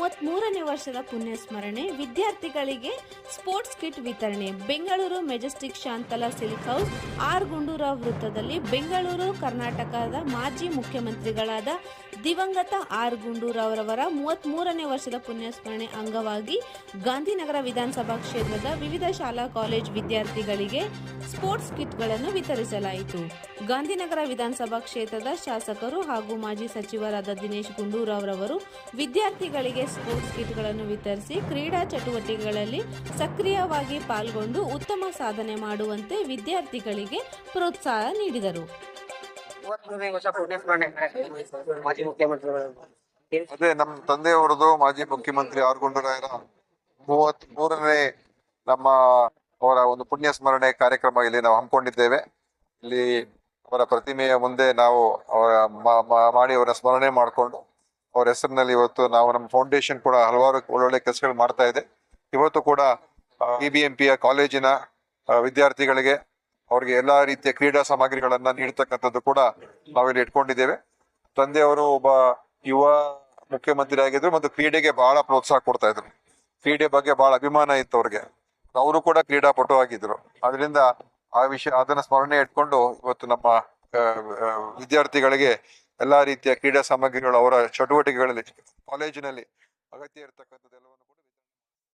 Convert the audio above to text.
33ನೇ ವರ್ಷದ ಪುಣ್ಯಸ್ಮರಣೆ, ವಿದ್ಯಾರ್ಥಿಗಳಿಗೆ ಸ್ಪೋರ್ಟ್ಸ್ ಕಿಟ್ ವಿತರಣೆ. Bengaluru majestic Shantala silk house, R Gundurao ವೃತ್ತದಲ್ಲಿ ಬೆಂಗಳೂರು ಕರ್ನಾಟಕದ ಮಾಜಿ ಮುಖ್ಯಮಂತ್ರಿಗಳಾದ ದಿವಂಗತ ಆರ್ ಗುಂಡೂರಾವ್ ರವರ 33ನೇ ವರ್ಷದ ಪುಣ್ಯಸ್ಮರಣೆ ಅಂಗವಾಗಿ ಗಾಂಧಿನಗರ ವಿಧಾನಸಭಾ ಕ್ಷೇತ್ರದ ವಿವಿಧ ಶಾಲಾ ಕಾಲೇಜು ವಿದ್ಯಾರ್ಥಿಗಳಿಗೆ ಸ್ಪೋರ್ಟ್ಸ್ ಕಿಟ್ಗಳನ್ನು ವಿತರಿಸಲಾಯಿತು. ಗಾಂಧಿನಗರ ವಿಧಾನಸಭಾ ಕ್ಷೇತ್ರದ ಶಾಸಕರು ಹಾಗೂ ಮಾಜಿ ಸಚಿವರಾದ ದಿನೇಶ್ ಗುಂಡೂರಾವ್ ರವರು ವಿದ್ಯಾರ್ಥಿಗಳಿಗೆ ಸ್ಪೋರ್ಟ್ಸ್ ಕಿಟ್ಗಳನ್ನು ವಿತರಿಸಿ ಕ್ರೀಡಾ ಚಟುವಟಿಕೆಗಳಲ್ಲಿ ಸಕ್ರಿಯವಾಗಿ ಪಾಲ್ಗೊಂಡು ಉತ್ತಮ ಸಾಧನೆ ಮಾಡುವಂತೆ ವಿದ್ಯಾರ್ಥಿಗಳಿಗೆ ಪ್ರೋತ್ಸಾಹ ನೀಡಿದರು. ಅದೇ ನಮ್ಮ ತಂದೆಯವರದು ಮಾಜಿ ಮುಖ್ಯಮಂತ್ರಿ ಆರ್ ಗುಂಡೂರಾಯರ 33ನೇ ನಮ್ಮ ಅವರ ಒಂದು ಪುಣ್ಯ ಸ್ಮರಣೆ ಕಾರ್ಯಕ್ರಮ ಇಲ್ಲಿ ನಾವು ಹಮ್ಮಿಕೊಂಡಿದ್ದೇವೆ. ಇಲ್ಲಿ ಅವರ ಪ್ರತಿಮೆಯ ಮುಂದೆ ನಾವು ಅವರ ಮಾಡಿ ಅವರ ಸ್ಮರಣೆ ಮಾಡಿಕೊಂಡು ಅವರ ಹೆಸರಿನಲ್ಲಿ ಇವತ್ತು ನಾವು ನಮ್ಮ ಫೌಂಡೇಶನ್ ಕೂಡ ಹಲವಾರು ಒಳ್ಳೊಳ್ಳೆ ಕೆಲಸಗಳು ಮಾಡ್ತಾ ಇದೆ. ಇವತ್ತು ಕೂಡ BBMP ಕಾಲೇಜಿನ ವಿದ್ಯಾರ್ಥಿಗಳಿಗೆ ಅವ್ರಿಗೆ ಎಲ್ಲಾ ರೀತಿಯ ಕ್ರೀಡಾ ಸಾಮಗ್ರಿಗಳನ್ನ ನೀಡತಕ್ಕಂಥದ್ದು ಕೂಡ ನಾವಿಲ್ಲಿ ಇಟ್ಕೊಂಡಿದ್ದೇವೆ. ತಂದೆಯವರು ಒಬ್ಬ ಯುವ ಮುಖ್ಯಮಂತ್ರಿ ಆಗಿದ್ರು ಮತ್ತು ಕ್ರೀಡೆಗೆ ಬಹಳ ಪ್ರೋತ್ಸಾಹ ಕೊಡ್ತಾ ಇದ್ರು. ಕ್ರೀಡೆ ಬಗ್ಗೆ ಬಹಳ ಅಭಿಮಾನ ಇತ್ತು ಅವ್ರಿಗೆ. ಅವರು ಕೂಡ ಕ್ರೀಡಾಪಟು ಆಗಿದ್ರು. ಅದರಿಂದ ಅದನ್ನ ಸ್ಮರಣೆ ಇಟ್ಕೊಂಡು ಇವತ್ತು ನಮ್ಮ ವಿದ್ಯಾರ್ಥಿಗಳಿಗೆ ಎಲ್ಲಾ ರೀತಿಯ ಕ್ರೀಡಾ ಸಾಮಗ್ರಿಗಳು ಅವರ ಚಟುವಟಿಕೆಗಳಲ್ಲಿ ಕಾಲೇಜಿನಲ್ಲಿ ಅಗತ್ಯ ಇರತಕ್ಕಂಥದ್ದೆಲ್ಲವನ್ನು